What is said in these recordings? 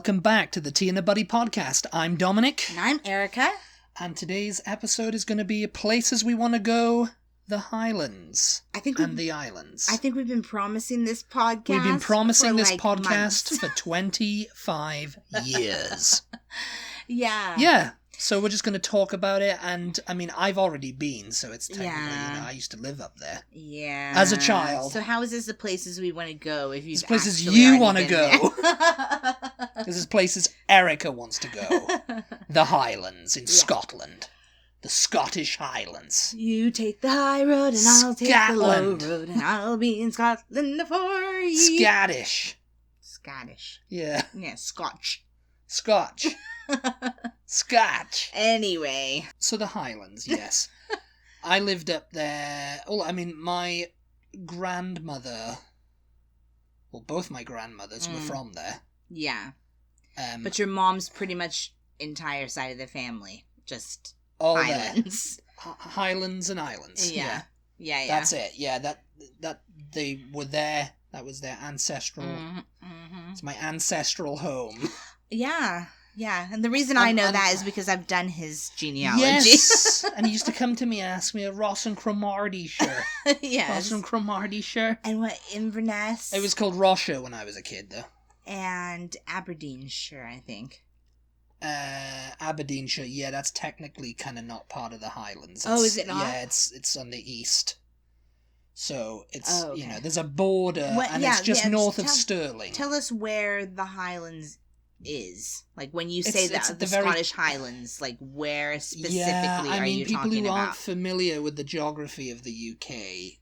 Welcome back to the Tea and the Butty podcast. I'm Dominic. And I'm Erica. And today's episode is going to be places we want to go, the Highlands and the Islands. I think we've been promising this podcast. We've been promising this podcast months. for 25 years. Yeah. Yeah. So we're just going to talk about it, and I mean, I've already been, so it's technically, I used to live up there. Yeah. As a child. So how is this the places we want to go if you've It's places actually you already want to been go. there? This is places Erica wants to go. The Highlands in Scotland. The Scottish Highlands. You take the high road and I'll take the low road and I'll be in Scotland for you. Scottish. Yeah. Yeah, Scotch. Scotch. Anyway. So the Highlands, yes. I lived up there. Well, I mean, my grandmother, well, both my grandmothers were from there. Yeah. But your mom's pretty much entire side of the family. Just all Highlands. Highlands and Islands. Yeah. That's it. Yeah, that they were there. That was their ancestral. It's my ancestral home. Yeah. Yeah, and the reason I know that is because I've done his genealogy. Yes, and he used to come to me and ask me a Ross and Cromartyshire. Yes. Ross and Cromartyshire. And what, Inverness? It was called Rossshire when I was a kid, though. And Aberdeenshire, I think. Aberdeenshire, yeah, that's technically kind of not part of the Highlands. Is it not? Yeah, it's on the east. So it's, okay. you know, there's a border, it's just north of Stirling. Tell us where the Highlands is. Like, when you say that, the Scottish Highlands, like, where specifically are you talking about? I mean, people who aren't familiar with the geography of the UK,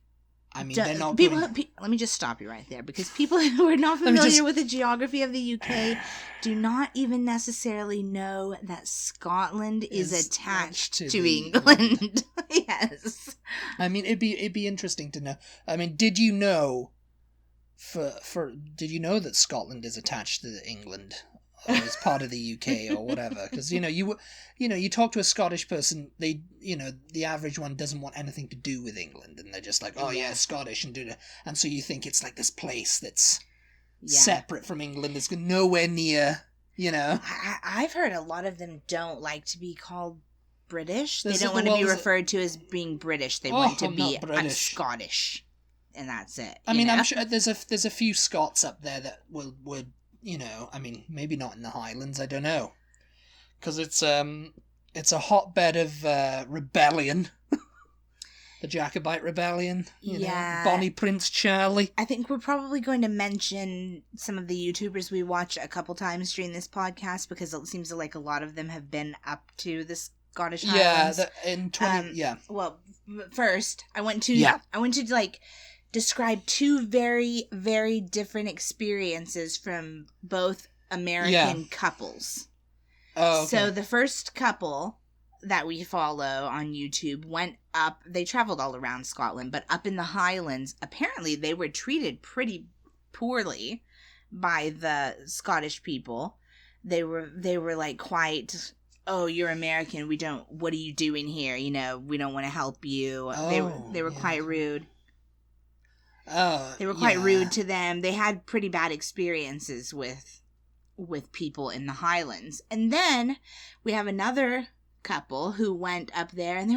I mean, they're not let me just stop you right there, because people who are not familiar with the geography of the UK do not even necessarily know that Scotland is attached to England. Yes. I mean, it'd be interesting to know. I mean, did you know did you know that Scotland is attached to England? Or is part of the UK or whatever? Because, you talk to a Scottish person, the average one doesn't want anything to do with England, and they're just like, oh yeah, Scottish, and do that. And so you think it's like this place that's separate from England, it's nowhere near, I've heard a lot of them don't like to be called British. They don't want to be referred to as being British. They want to be Scottish, and that's it. I mean, I'm sure there's a few Scots up there that would. I mean, maybe not in the Highlands, I don't know. Because it's a hotbed of rebellion. The Jacobite rebellion. You know, Bonnie Prince Charlie. I think we're probably going to mention some of the YouTubers we watch a couple times during this podcast, because it seems like a lot of them have been up to the Scottish Highlands. Well, first, I went to like describe two very, very different experiences from both American couples. Oh, okay. So the first couple that we follow on YouTube went up, they traveled all around Scotland, but up in the Highlands, apparently they were treated pretty poorly by the Scottish people. They were like quite, oh, you're American, what are you doing here? We don't want to help you. They were quite rude. They were quite rude to them. They had pretty bad experiences with people in the Highlands. And then we have another couple who went up there, and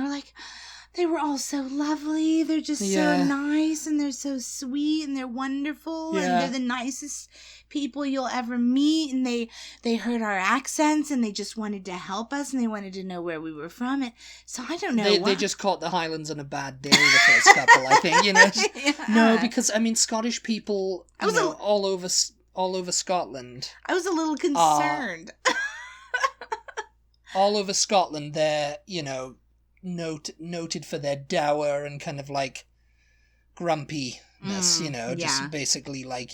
they were all so lovely. They're just so nice, and they're so sweet, and they're wonderful, and they're the nicest people you'll ever meet. And they heard our accents, and they just wanted to help us, and they wanted to know where we were from. And so I don't know. They just caught the Highlands on a bad day, the first couple, I think. No, because I mean, Scottish people, all over Scotland. I was a little concerned. All over Scotland, they're noted for their dour and kind of like grumpiness, just basically like,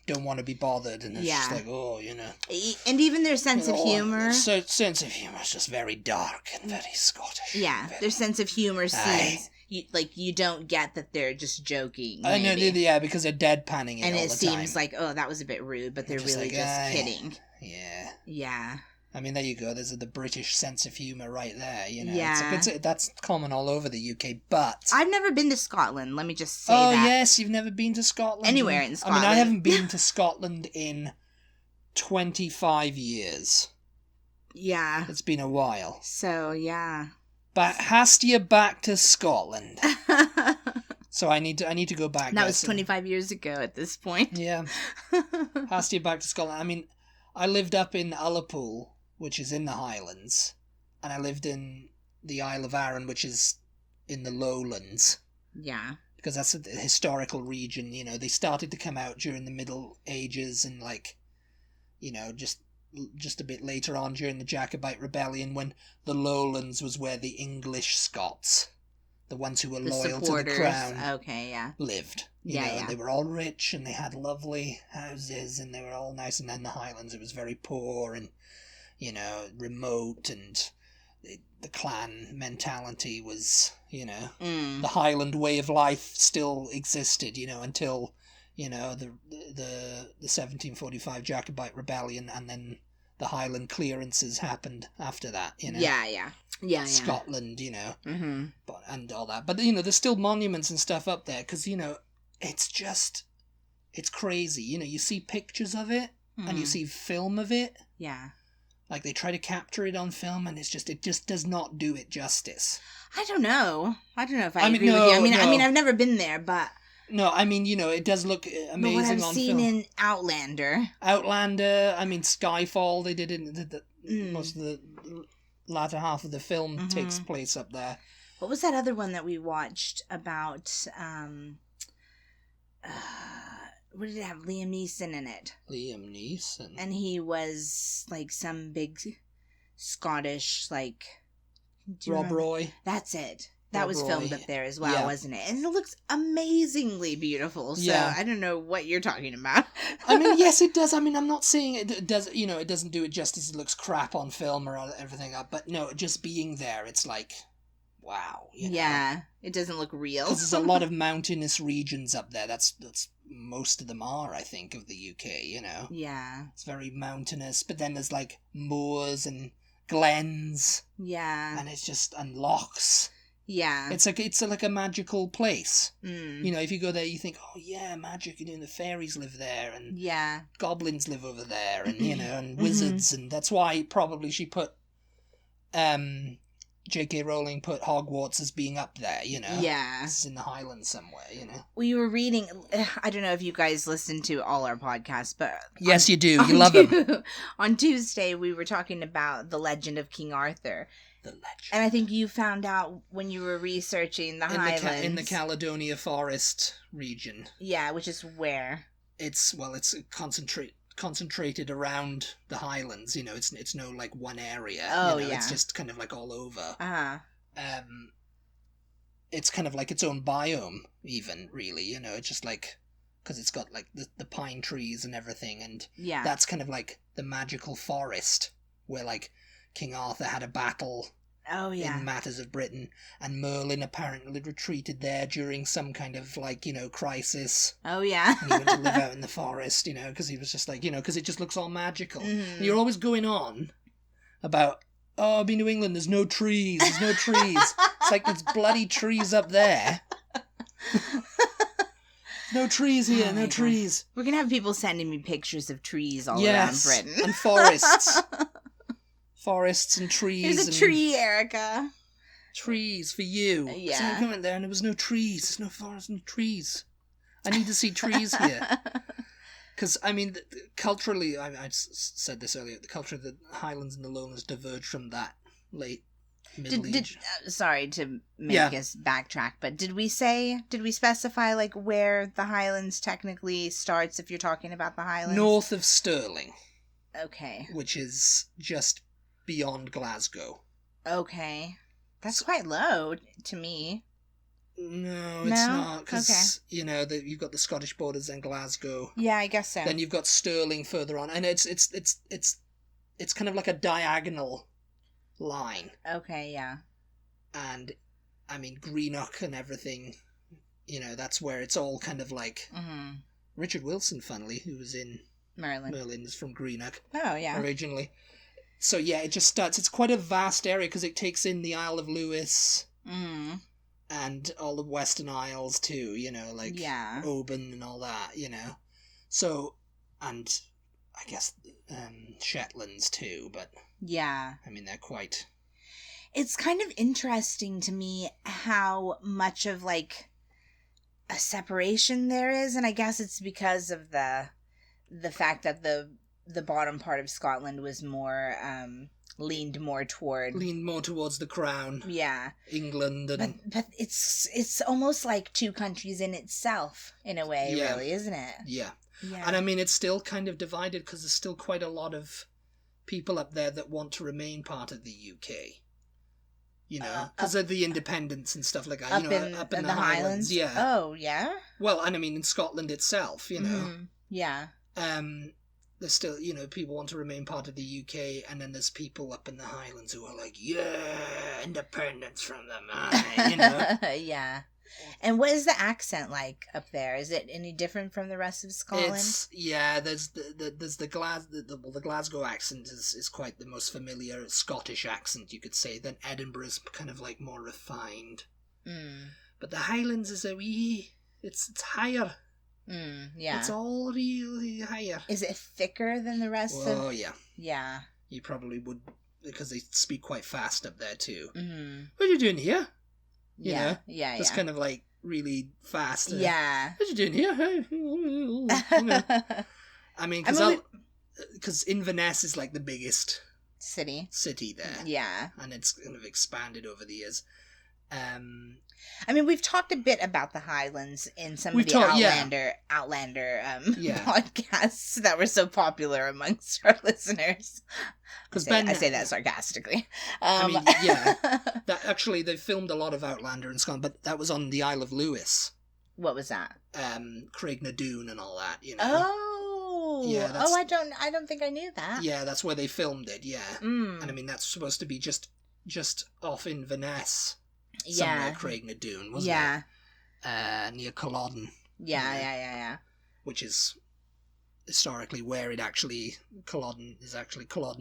don't want to be bothered, and it's just like, and even their sense of humor. So sense of humor is just very dark and very Scottish. Yeah, their sense of humor seems you don't get that they're just joking. I know, because they're deadpanning it, and all it the seems time. like, oh, that was a bit rude, but they're really just kidding. Yeah. I mean, there you go. There's the British sense of humour right there, Yeah. That's common all over the UK, but I've never been to Scotland, let me just say that. Oh, that. yes, you've never been to Scotland? Anywhere in Scotland. I mean, I haven't been to Scotland in 25 years. Yeah. It's been a while. So, yeah. But Hastia back to Scotland. So I need to go back. That was 25 years ago at this point. Yeah. Hastia back to Scotland. I mean, I lived up in Ullapool, which is in the Highlands, and I lived in the Isle of Arran, which is in the Lowlands. Yeah. Because that's a historical region, you know. They started to come out during the Middle Ages and, like, you know, just a bit later on during the Jacobite Rebellion, when the Lowlands was where the English Scots, the ones who were loyal to the crown, lived. You know, and they were all rich and they had lovely houses and they were all nice. And then the Highlands, it was very poor and, you know, remote, and the clan mentality was, you know, the Highland way of life still existed, you know, until, you know, the 1745 Jacobite Rebellion, and then the Highland clearances happened after that, you know. Scotland, you know, and all that. But, you know, there's still monuments and stuff up there, because, you know, it's crazy. You know, you see pictures of it, and you see film of it. Yeah. Like, they try to capture it on film, and it just does not do it justice. I don't know if I agree with you. I mean, I've never been there, but... No, I mean, you know, it does look amazing on film. But what I've seen in Outlander, I mean, Skyfall, they did it, most of the latter half of the film takes place up there. What was that other one that we watched about, what did it have? Liam Neeson in it. Liam Neeson? And he was, like, some big Scottish, like... Rob Roy? That's it. That was filmed up there as well, wasn't it? And it looks amazingly beautiful, so I don't know what you're talking about. I mean, yes, it does. I mean, I'm not saying it does, you know, it doesn't do it justice. It looks crap on film or everything up, but no, just being there, it's like, wow. You know? Yeah, it doesn't look real. Because there's a lot of mountainous regions up there. That's most of them are, I think, of the UK, you know? Yeah. It's very mountainous, but then there's, like, moors and glens. Yeah. And it's just, and lochs. Yeah. It's like a magical place. You know, if you go there, you think, oh yeah, magic, you know, the fairies live there, and goblins live over there, and, you know, and wizards, and that's why probably she put, J.K. Rowling put Hogwarts as being up there, you know? Yeah. It's in the Highlands somewhere, you know? We were reading, I don't know if you guys listen to all our podcasts, but... Yes, you do. You love them. On Tuesday, we were talking about the legend of King Arthur. The legend. And I think you found out when you were researching the Highlands. In the Caledonia Forest region. Yeah, which is where? It's concentrated around the Highlands, you know, it's no, like, one area. Oh, you know, yeah. It's just kind of, like, all over. Uh-huh. It's kind of like its own biome, even, really, you know, it's just, like, because it's got, like, the pine trees and everything, and that's kind of, like, the magical forest, where, like, King Arthur had a battle in Matters of Britain, and Merlin apparently retreated there during some kind of, like, you know, crisis. Oh, yeah. And he went to live out in the forest, you know, because he was just like, you know, because it just looks all magical. And you're always going on about, oh, I've been to England, there's no trees. It's like, there's bloody trees up there. No trees here, no trees. We're going to have people sending me pictures of trees all around Britain. And forests. Forests and trees. There's a tree, Erica. Trees for you. Yeah. So I went there and there was no trees. There's no forest and trees. I need to see trees here. Because, I mean, culturally, I said this earlier, the culture of the Highlands and the Lowlands diverged from that late Middle Age. Sorry to make us backtrack, but did we specify, like, where the Highlands technically starts, if you're talking about the Highlands? North of Stirling. Okay. Which is just beyond Glasgow. Okay. That's quite low to me. No, it's not, because, you know, you've got the Scottish borders and Glasgow. Yeah, I guess so. Then you've got Stirling further on, and it's kind of like a diagonal line. Okay, yeah. And, I mean, Greenock and everything, you know, that's where it's all kind of like... Richard Wilson, funnily, who was in Merlin, is from Greenock. Oh, yeah. Originally. So, yeah, it just starts... It's quite a vast area, because it takes in the Isle of Lewis... And all the Western Isles too, you know, like Oban and all that, you know. So, and I guess Shetlands too, but Yeah. I mean they're quite. It's kind of interesting to me how much of like a separation there is, and I guess it's because of the fact that the bottom part of Scotland was more leaned more towards the crown. Yeah. England and but it's almost like two countries in itself in a way, yeah. really, isn't it? Yeah. Yeah. And I mean it's still kind of divided because there's still quite a lot of people up there that want to remain part of the UK. You know, because of the independence and stuff like that. Up, you know, up in the Highlands. Yeah. Oh, yeah? Well, and I mean in Scotland itself, you know. Mm-hmm. Yeah. There's still, you know, people want to remain part of the UK, and then there's people up in the Highlands who are like, yeah, independence from them, you know. Yeah. And what is the accent like up there? Is it any different from the rest of Scotland? There's the Glasgow accent is quite the most familiar Scottish accent, you could say. Then Edinburgh's kind of like more refined. Mm. But the Highlands is it's higher. Yeah. It's all really higher. Is it thicker than the rest of... Oh, yeah. Yeah. You probably would, because they speak quite fast up there, too. Mm-hmm. What are you doing here? You know? Yeah, It's kind of like really fast. Yeah. What are you doing here? You know? I mean, because Inverness is like the biggest city there. Yeah. And it's kind of expanded over the years. I mean, we've talked a bit about the Highlands in some of the Outlander podcasts that were so popular amongst our listeners. I say that sarcastically. I mean, yeah. That actually, they filmed a lot of Outlander in Scotland, but that was on the Isle of Lewis. What was that? Craignadoon and all that, you know. Oh, yeah. I don't think I knew that. Yeah, that's where they filmed it. Yeah, and I mean that's supposed to be just off Inverness. Somewhere Craignadoon, wasn't it? Near Culloden. Yeah. Which is historically where it actually Culloden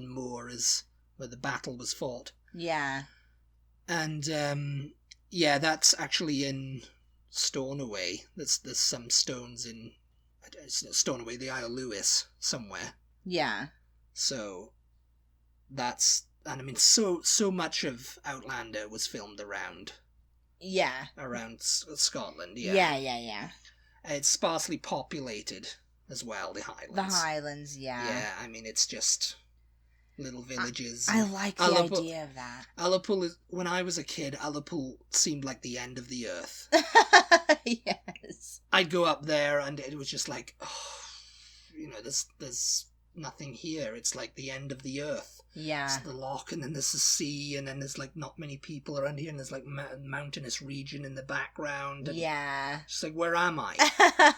Moor is where the battle was fought. Yeah. And that's actually in Stornoway. There's some stones in Stornoway, the Isle of Lewis, somewhere. Yeah. So that's. And I mean, so much of Outlander was filmed around Scotland. Yeah. It's sparsely populated as well. The Highlands. Yeah. Yeah, I mean, it's just little villages. I like the idea of that. Ullapool is. When I was a kid, Ullapool seemed like the end of the earth. Yes. I'd go up there, and it was just like, there's nothing here. It's like the end of the earth. Yeah. It's the loch, and then there's the sea, and then there's like not many people around here, and there's like mountainous region in the background. And it's like, where am I?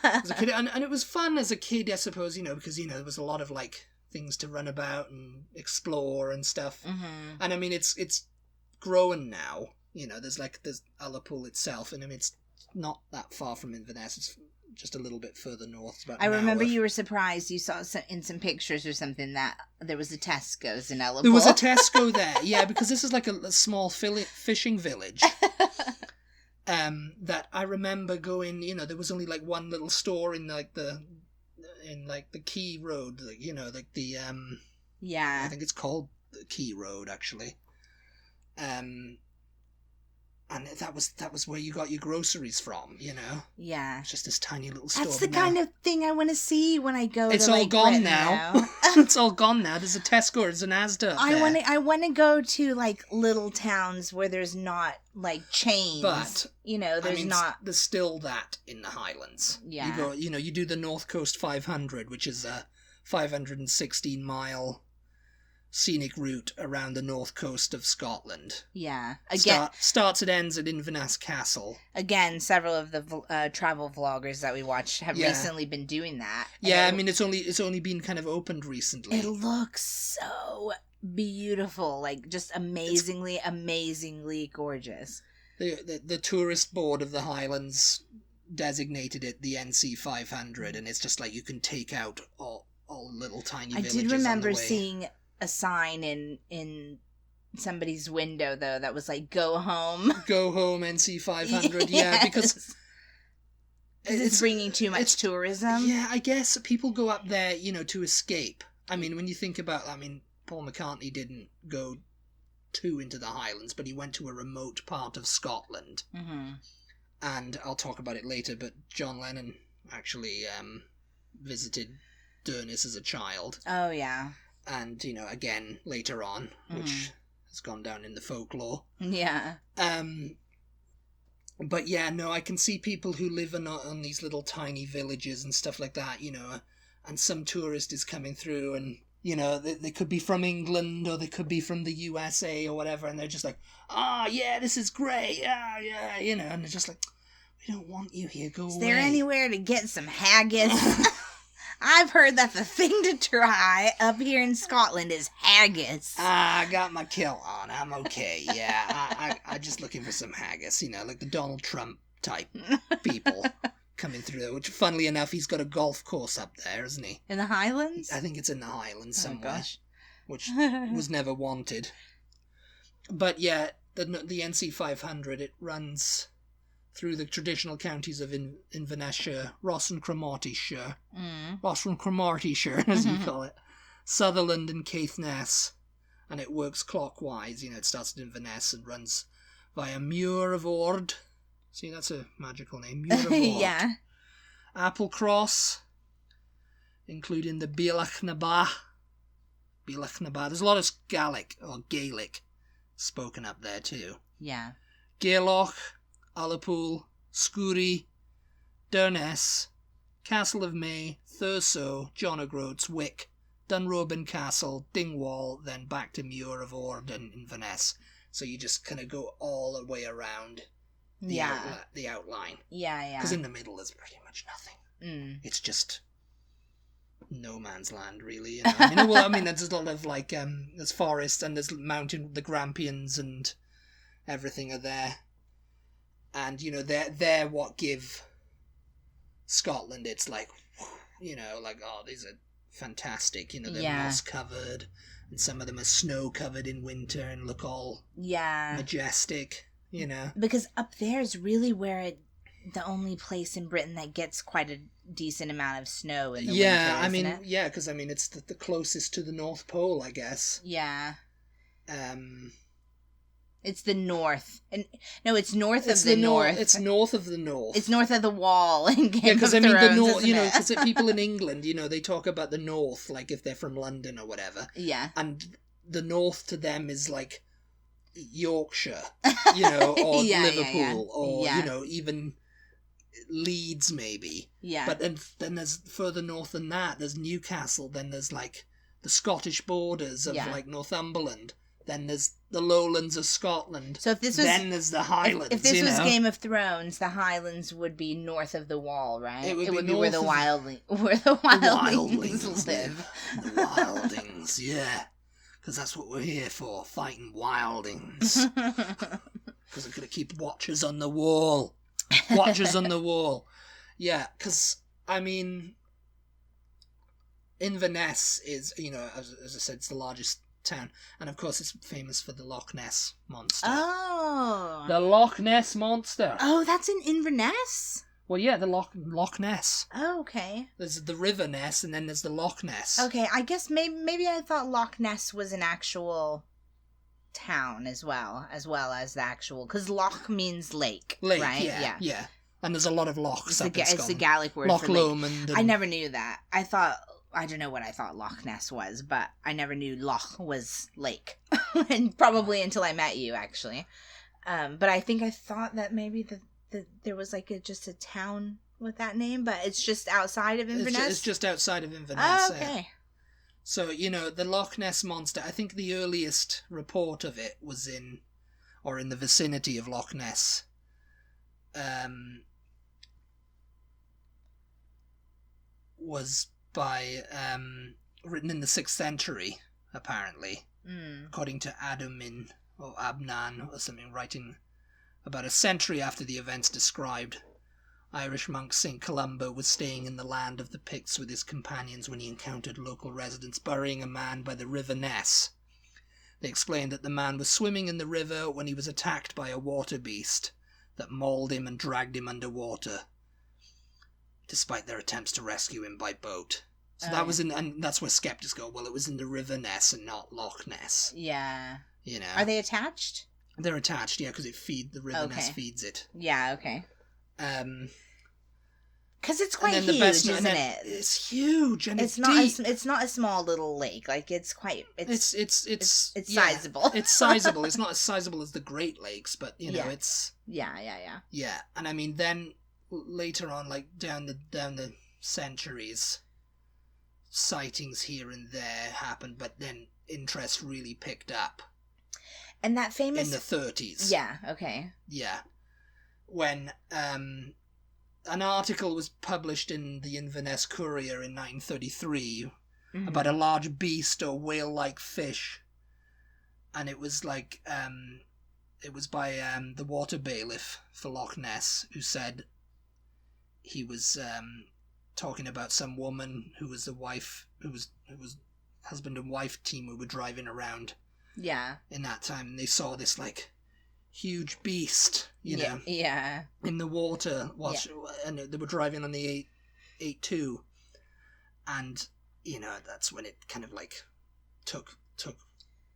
As a kid, and it was fun as a kid, I suppose, because there was a lot of like things to run about and explore and stuff. Mm-hmm. And I mean, it's growing now. There's Ullapool itself, and I mean, it's not that far from Inverness. It's just a little bit further north. I remember you were surprised. You saw in some pictures or something that there was a Tesco's in Ullapool. There was a Tesco there, yeah, because this is like a small fishing village. That I remember going. There was only like one little store in like the Key Road. Yeah. I think it's called the Key Road actually. And that was where you got your groceries from, Yeah. It's just this tiny little store. That's the kind of thing I want to see when I go it's to, all gone Britain now. It's all gone now. There's a Tesco, there's an Asda up there. I want to go to, like, little towns where there's not, like, chains. But, there's still that in the Highlands. Yeah. You go, you do the North Coast 500, which is a 516-mile... scenic route around the north coast of Scotland. Yeah. Again, starts and ends at Inverness Castle. Again, several of the travel vloggers that we watch have recently been doing that. Yeah, it's only been kind of opened recently. It looks so beautiful, like just amazingly gorgeous. The tourist board of the Highlands designated it the NC 500, and it's just like you can take out all little tiny villages. I did remember seeing a sign in somebody's window though that was like, go home NC 500. Yeah, because Is this bringing too much tourism? Yeah, I guess people go up there, to escape. I mean, when you think about, Paul McCartney didn't go too into the Highlands, but he went to a remote part of Scotland. Mm-hmm. And I'll talk about it later, but John Lennon actually visited Durness as a child. Oh, yeah. And, again, later on, which has gone down in the folklore. Yeah. But yeah, no, I can see people who live on these little tiny villages and stuff like that, and some tourist is coming through and, they could be from England or they could be from the USA or whatever, and they're just like, yeah, this is great, yeah, and they're just like, we don't want you here, go away. Is there anywhere to get some haggis? I've heard that the thing to try up here in Scotland is haggis. I got my kilt on. I'm okay. Yeah, I'm just looking for some haggis. Like the Donald Trump type people coming through there. Which, funnily enough, he's got a golf course up there, isn't he? In the Highlands? I think it's in the Highlands somewhere. Oh, gosh. Which was never wanted. But yeah, the NC 500, it runs through the traditional counties of Inverness-shire, Ross and Cromartyshire, as you call it, Sutherland and Caithness, and it works clockwise. It starts at Inverness and runs via Muir of Ord. See, that's a magical name, Muir of Ord. Yeah. Applecross, including the Bealach-na-Ba. There's a lot of Gaelic spoken up there too. Yeah. Gaelloch, Ullapool, Scurry, Durness, Castle of May, Thurso, John O'Groats, Wick, Dunrobin Castle, Dingwall, then back to Muir of Ord and Inverness. So you just kind of go all the way around the outline. Yeah. Because in the middle there's pretty much nothing. Mm. It's just no man's land, really. There's a lot of there's forest and there's mountain, the Grampians and everything are there. And, they're what give Scotland, it's like, these are fantastic. They're moss-covered, and some of them are snow-covered in winter and look all majestic, Because up there is really where the only place in Britain that gets quite a decent amount of snow in the winter, isn't it? Yeah, because, it's the closest to the North Pole, I guess. Yeah. It's the north. It's north of the north. It's north of the north. It's north of the wall in Game of Thrones, the north, because people in England, they talk about the north, like if they're from London or whatever. Yeah. And the north to them is like Yorkshire, or Liverpool, or, even Leeds maybe. Yeah. But then there's further north than that, there's Newcastle, then there's like the Scottish borders of like Northumberland. Then there's the lowlands of Scotland. So if this was, then there's the Highlands. If this was Game of Thrones, the Highlands would be north of the wall, right? It would be where the wildlings live. The wildlings, yeah. Because that's what we're here for, fighting wildlings. Because we're going to keep watchers on the wall. Watchers on the wall. Yeah, because, Inverness is, as I said, it's the largest town, and of course it's famous for the Loch Ness monster. Oh, the Loch Ness monster. Oh, that's in Inverness. Well, yeah, the Loch Ness. Oh, okay. There's the River Ness, and then there's the Loch Ness. Okay, I guess maybe I thought Loch Ness was an actual town as well as the actual, because Loch means lake, right? Yeah. And there's a lot of lochs up in Scotland. It's the Gaelic word Loch for lake. Lomond. I never knew that. I don't know what I thought Loch Ness was, but I never knew Loch was lake. And probably until I met you, actually. But I think I thought that maybe there was just a town with that name, but it's just outside of Inverness? It's just outside of Inverness. Oh, okay. So, the Loch Ness monster, I think the earliest report of it was in the vicinity of Loch Ness. Was written in the 6th century, apparently, according to Adamin or Abnan or something, writing about a century after the events described. Irish monk St. Columba was staying in the land of the Picts with his companions when he encountered local residents burying a man by the River Ness. They explained that the man was swimming in the river when he was attacked by a water beast that mauled him and dragged him underwater. despite their attempts to rescue him by boat. So that was and that's where skeptics go, well, it was in the River Ness and not Loch Ness. Yeah. You know. Are they attached? They're attached, yeah, because the River Ness feeds it. Yeah, okay. Because it's quite huge, isn't it? It's huge, and it's not. deep. It's not a small little lake. Like it's quite. It's yeah, sizable. It's sizable. It's not as sizable as the Great Lakes, but you know, it's. Yeah. Yeah, and I mean, then later on, like down the centuries, sightings here and there happened, but then interest really picked up. And that famous in the 30s. Yeah. Okay. Yeah, when an article was published in the Inverness Courier in 1933 about a large beast or whale-like fish, and it was like it was by the water bailiff for Loch Ness, who said he was talking about some woman who was the wife, who was husband and wife team who were driving around. Yeah. In that time, and they saw this like huge beast, you know, in the water, and they were driving on the 882, and you know that's when it kind of like took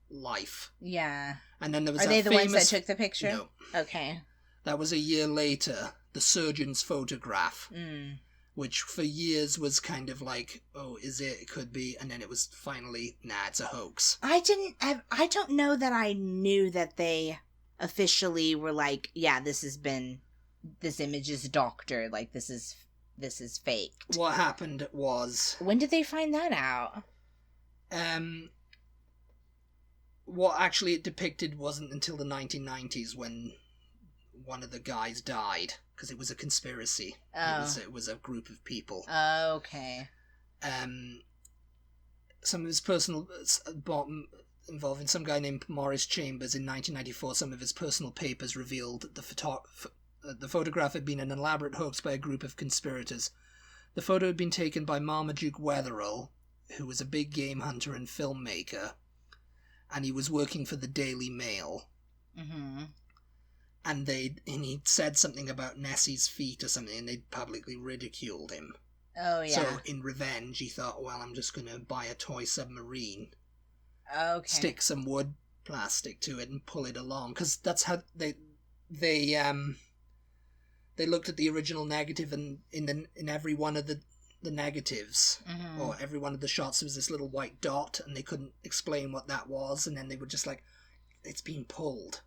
life. Yeah. And then there was Are they the ones that took the picture? No. Okay. That was a year later. The surgeon's photograph, which for years was kind of like, oh, is it? It could be, and then it was finally, nah, it's a hoax. I don't know that I knew that they officially were like, yeah, this image is doctored, like this is faked. What happened was, when did they find that out? What actually it depicted wasn't until the 1990s when one of the guys died, because it was a conspiracy. It was a group of people. Okay. Some of his personal involving some guy named Morris Chambers in 1994. Some of his personal papers revealed that the photograph had been an elaborate hoax by a group of conspirators. The photo had been taken by Marmaduke Wetherell, who was a big game hunter and filmmaker, and he was working for the Daily Mail. Mm-hmm. And he'd said something about Nessie's feet or something, and they'd publicly ridiculed him. Oh, yeah. So, in revenge, he thought, well, I'm just going to buy a toy submarine. Okay. Stick some wood plastic to it and pull it along. Because that's how they looked at the original negative, and in every one of the negatives, or every one of the shots, there was this little white dot, and they couldn't explain what that was, and then they were just like, it's been pulled.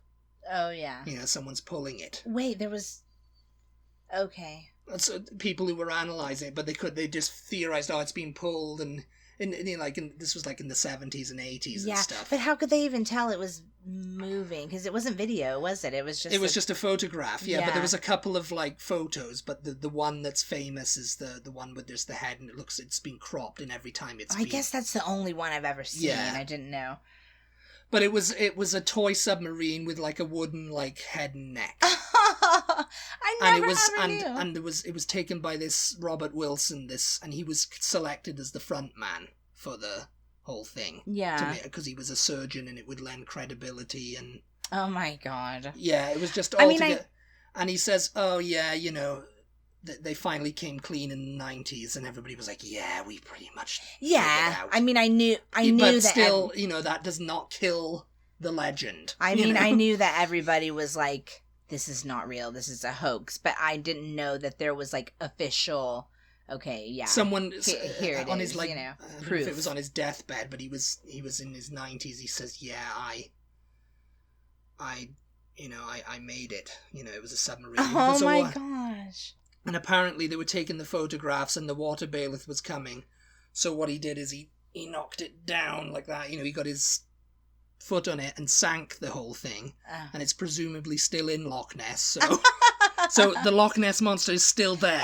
Oh, yeah. You know, someone's pulling it. Wait, there was... Okay. So people who were analysing it, but they just theorised, oh, it's been pulled, and this was like in the 70s and 80s and stuff. But how could they even tell it was moving? Because it wasn't video, was it? It was just a photograph, yeah. But there was a couple of like photos, but the one that's famous is the one with just the head, and it's been cropped, and every time I guess that's the only one I've ever seen. Yeah. I didn't know. But it was a toy submarine with like a wooden like head and neck. I never knew. And it was taken by this Robert Wilson, and he was selected as the front man for the whole thing. Yeah. Because he was a surgeon, and it would lend credibility. And oh my god. Yeah, it was just all together. And he says, oh yeah, you know, they finally came clean in the 90s, and everybody was like, yeah, we pretty much figured it out. I mean, I knew but that... still, you know, that does not kill the legend. I knew that everybody was like, this is not real, this is a hoax, but I didn't know that there was, like, official... Okay, yeah. Someone here it on is, his, like, you know, I don't proof. know if it was on his deathbed, but he was in his 90s. He says, yeah, I made it. You know, it was a submarine. Oh my gosh. And apparently they were taking the photographs, and the water bailiff was coming. So what he did is he knocked it down like that. You know, he got his foot on it and sank the whole thing. And it's presumably still in Loch Ness. So, so the Loch Ness monster is still there.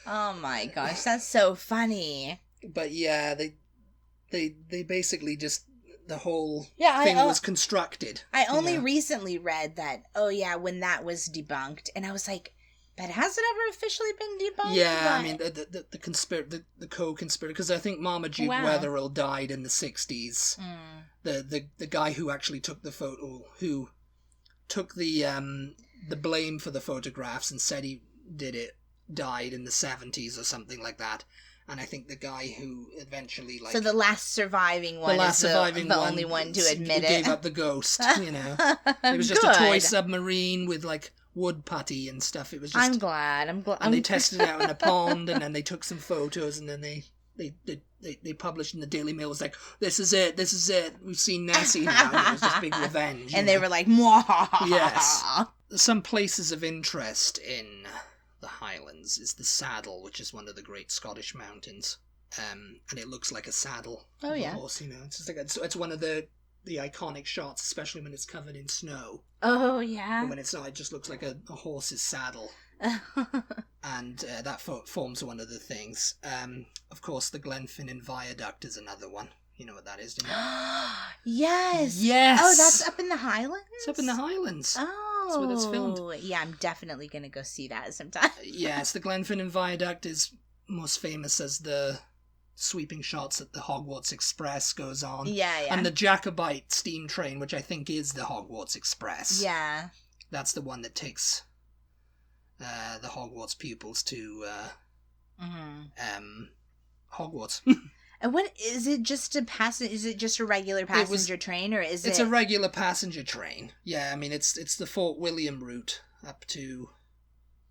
Oh my gosh, that's so funny. But yeah, they basically just... The whole thing was constructed. I only recently read that, when that was debunked, and I was like, but has it ever officially been debunked? Yeah, I mean, the co-conspirator, because I think Marmaduke Wetherell died in the 60s. The guy who actually took the photo, who took the blame for the photographs and said he did it died in the 70s or something like that. And I think the guy who eventually, like... So the last surviving one is the only one to admit it. Gave up the ghost, you know. It was just a toy submarine with, like, wood putty and stuff. It was just... I'm glad. And they tested it out in a pond, and then they took some photos, and then they published in the Daily Mail. It was like, this is it, we've seen Nessie now. And it was just big revenge. And they were like, mwah. Yes. Some places of interest in the Highlands is the Saddle, which is one of the great Scottish mountains. And it looks like a saddle of a horse, you know. It's just like it's one of the iconic shots, especially when it's covered in snow. Oh, yeah. But when it's not, it just looks like a horse's saddle. And that forms one of the things. Of course, the Glenfinnan Viaduct is another one. You know what that is, don't you? Yes! Yes! Oh, that's up in the Highlands? It's up in the Highlands. Oh. That's where it's filmed. Yeah, I'm definitely going to go see that sometime. Yes, the Glenfinnan Viaduct is most famous as the sweeping shots that the Hogwarts Express goes on. Yeah. And the Jacobite steam train, which I think is the Hogwarts Express. Yeah. That's the one that takes the Hogwarts pupils to Hogwarts. And what is it? Just is it just a regular passenger train, or is it? It's a regular passenger train. Yeah, I mean it's the Fort William route up to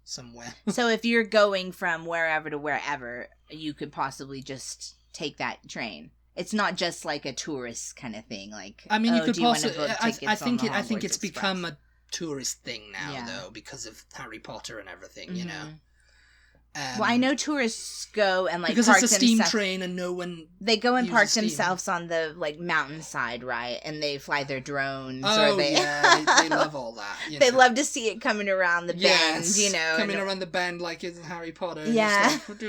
somewhere. So if you're going from wherever to wherever, you could possibly just take that train. It's not just like a tourist kind of thing. Like, I mean, you could possibly. I think it's become a tourist thing now, though, because of Harry Potter and everything. You know. Well, I know tourists go and because park it's a steam train and no one. They go and park themselves on the mountainside, right? And they fly their drones. Oh, or they... yeah, they love all that. They love to see it coming around the bend, you know. Coming around the bend like it's Harry Potter. Yeah. Like,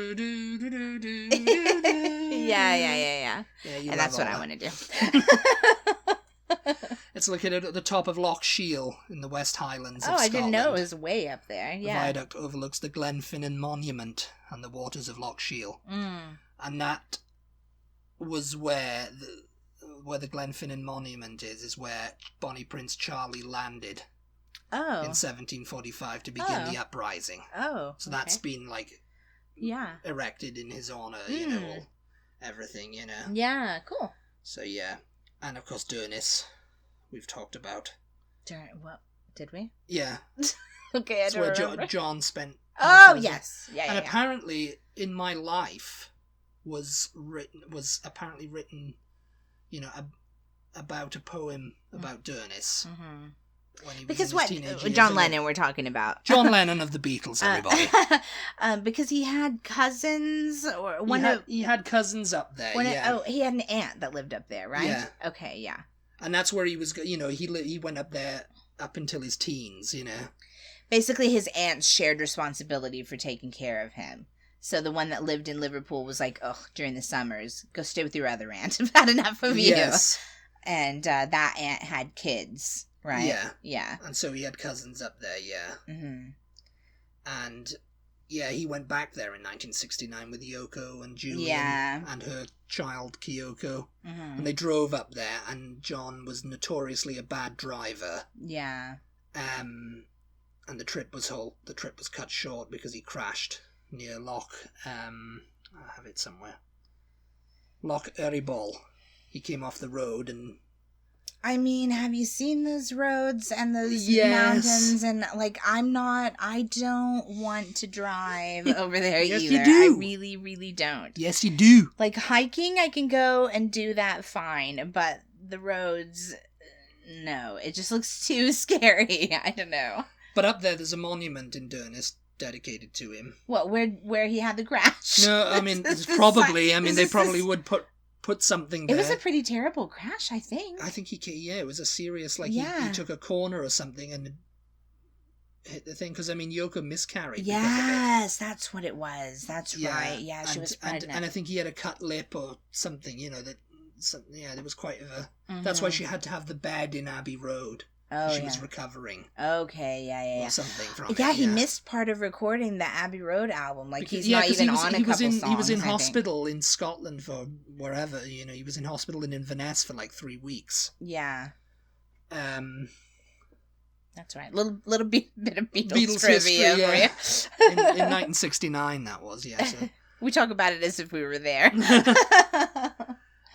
yeah. And that's what I want to do. It's located at the top of Loch Shiel in the West Highlands of Scotland. I didn't know it was way up there. Yeah. The viaduct overlooks the Glenfinnan Monument and the waters of Loch Shiel. And that was where the Glenfinnan Monument is where Bonnie Prince Charlie landed in 1745 to begin the uprising. So that's been erected in his honour, you know, everything, you know. Yeah, cool. So yeah. And of course Durnis, we've talked about. What? Did we? Yeah. Okay, I don't remember. Where John spent... Oh, yes. Yeah, and apparently, In My Life was apparently written, you know, about a poem about Durnis. When he was because in his teenage years. John Lennon we're talking about. John Lennon of the Beatles, everybody. Because he had cousins, or he had cousins up there. He had an aunt that lived up there, right? Yeah. Okay, yeah. And that's where he was. You know, he went up there up until his teens. You know. Basically, his aunts shared responsibility for taking care of him. So the one that lived in Liverpool was like, "Oh, during the summers, go stay with your other aunt. I've had enough of you." Yes. And that aunt had kids. Right. Yeah. And so he had cousins up there, And he went back there in 1969 with Yoko and Julian and her child Kyoko. And they drove up there, and John was notoriously a bad driver. Yeah. And the trip was cut short because he crashed near Loch I have it somewhere. Loch Eribol. He came off the road and I mean, have you seen those roads and those mountains? And, I don't want to drive over there yes, either. You do. I really, really don't. Yes, you do. Like, hiking, I can go and do that fine. But the roads, no. It just looks too scary. I don't know. But up there's a monument in Durnis dedicated to him. What, where he had the crash? No, I mean, they probably would put something there. It was a pretty terrible crash, I think. I think it was a serious, he took a corner or something and hit the thing, because, I mean, Yoko miscarried. Yes, that's what it was. That's right. Yeah, she was pregnant. And I think he had a cut lip or something, you know, there was quite a... That's why she had to have the bed in Abbey Road. She was recovering. Okay, yeah. Or something from it. Yeah, he missed part of recording the Abbey Road album. He's not even on a couple songs. He was in hospital in Scotland for wherever, you know. He was in hospital in Inverness for 3 weeks. Yeah. That's right. Little bit of Beatles Beatles trivia history, for yeah. you. In 1969, that was, yeah. So. We talk about it as if we were there.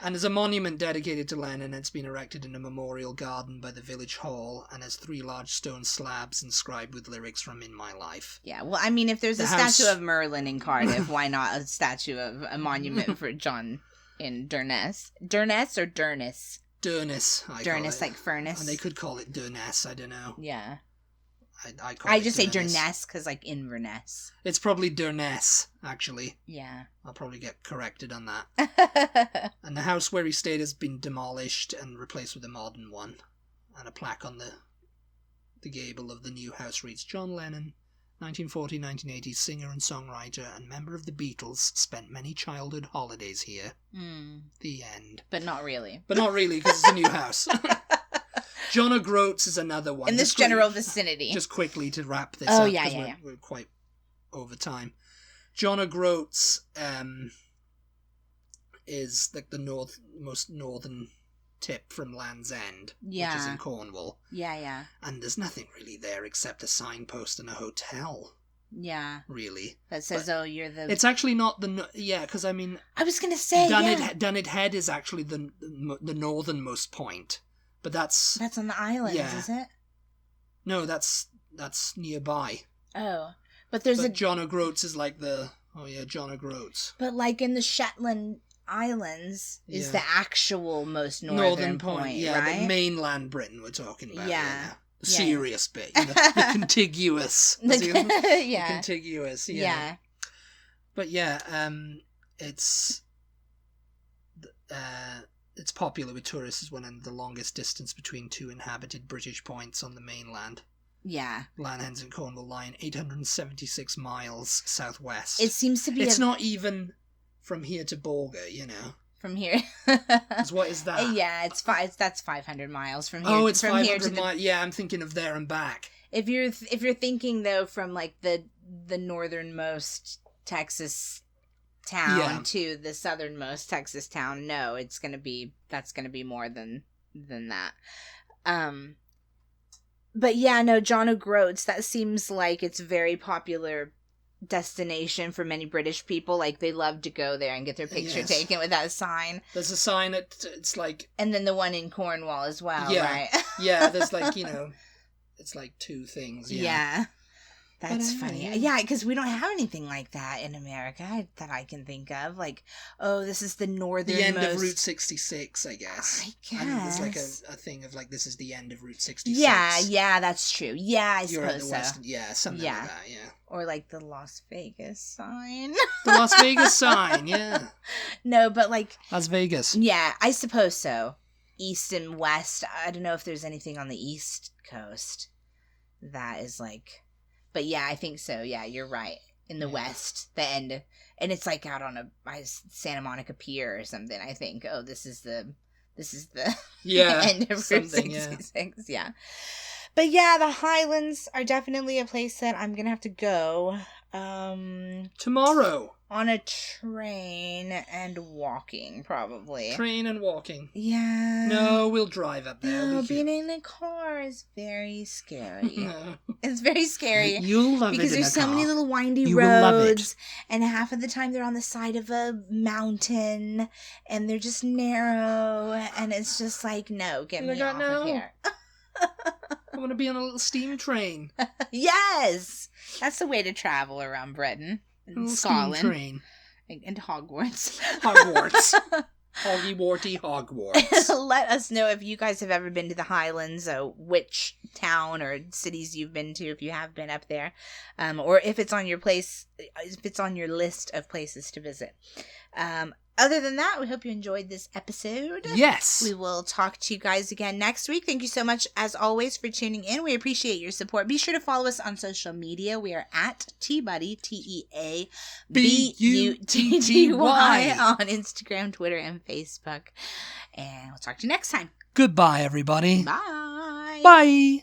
And there's a monument dedicated to Lennon. It's been erected in a memorial garden by the village hall and has 3 large stone slabs inscribed with lyrics from In My Life. Yeah, well, I mean, if there's The a house- statue of Merlin in Cardiff, why not a monument for John in Durness? Durness or Durness? Durness, I call Durness, it. like furnace? And they could call it Durness, I don't know. Yeah. I call I it just say Durness. Durness because, like, Inverness. It's probably Durness, actually. Yeah. I'll probably get corrected on that. And the house where he stayed has been demolished and replaced with a modern one. And a plaque on the gable of the new house reads, John Lennon, 1940-1980 singer and songwriter and member of the Beatles, spent many childhood holidays here. The end. But not really. But not really, because it's a new house. John O'Groats is another one. In this general vicinity. Just quickly to wrap this Oh, up, yeah, because yeah. we're quite over time. John O'Groats is like the most northern tip from Land's End, which is in Cornwall. Yeah. And there's nothing really there except a signpost and a hotel. Yeah. Really. That says, oh, you're the... It's actually not because I mean... I was going to say, Dunnet Head is actually the northernmost point. But that's on the islands, is it? No, that's nearby. Oh. But John O'Groats is like John O'Groats. But like in the Shetland Islands is the actual most northern point, yeah, right? the mainland Britain we're talking about. Yeah. The serious bit. The contiguous. The contiguous, yeah. But it's popular with tourists as one of the longest distance between 2 inhabited British points on the mainland. Yeah. Lanhens and Cornwall line, 876 miles southwest. It seems to be... It's not even from here to Borga, From here. What is that? Yeah, that's 500 miles from here. Oh, it's from 500 here to miles. Yeah, I'm thinking of there and back. If you're thinking though from like the northernmost Texas town to the southernmost Texas town, no, that's gonna be more than that. But yeah, no, John O'Groats, that seems like it's a very popular destination for many British people. Like they love to go there and get their picture taken with that sign. There's a sign it's like, and then the one in Cornwall as well, right? Yeah, there's like, it's like 2 things. Yeah. That's funny. Yeah, because we don't have anything like that in America that I can think of. Like, oh, this is the northernmost... The end of Route 66, I guess. I guess. And there's like a thing of like, this is the end of Route 66. Yeah, that's true. Yeah, I You're at the suppose western, something like that, yeah. Or like the Las Vegas sign. The Las Vegas sign, yeah. No, but like... Las Vegas. Yeah, I suppose so. East and west. I don't know if there's anything on the East Coast that is like... But yeah, I think so. Yeah, you're right. In the west, the end, and it's like out on by Santa Monica Pier or something. I think. Oh, this is the end of Route 66. Yeah. But yeah, the Highlands are definitely a place that I'm gonna have to go. Tomorrow. On a train and walking, probably. Train and walking. Yeah. No, we'll drive up there. No, being in a car is very scary. No. It's very scary. You'll love it because in there's a so car. many little windy You will love roads, it. and half of the time they're on the side of a mountain, and they're just narrow, and it's just like, no, get me off of here. I want to be on a little steam train. Yes, that's the way to travel around Britain. Scotland. Steam train. And Hogwarts. Hogwarts. Hoggy warty Hogwarts. Let us know if you guys have ever been to the Highlands, which town or cities you've been to, if you have been up there, or if it's on your list of places to visit. Other than that, we hope you enjoyed this episode. Yes. We will talk to you guys again next week. Thank you so much, as always, for tuning in. We appreciate your support. Be sure to follow us on social media. We are at TButty, TEABUTTY on Instagram, Twitter, and Facebook. And we'll talk to you next time. Goodbye, everybody. Bye. Bye.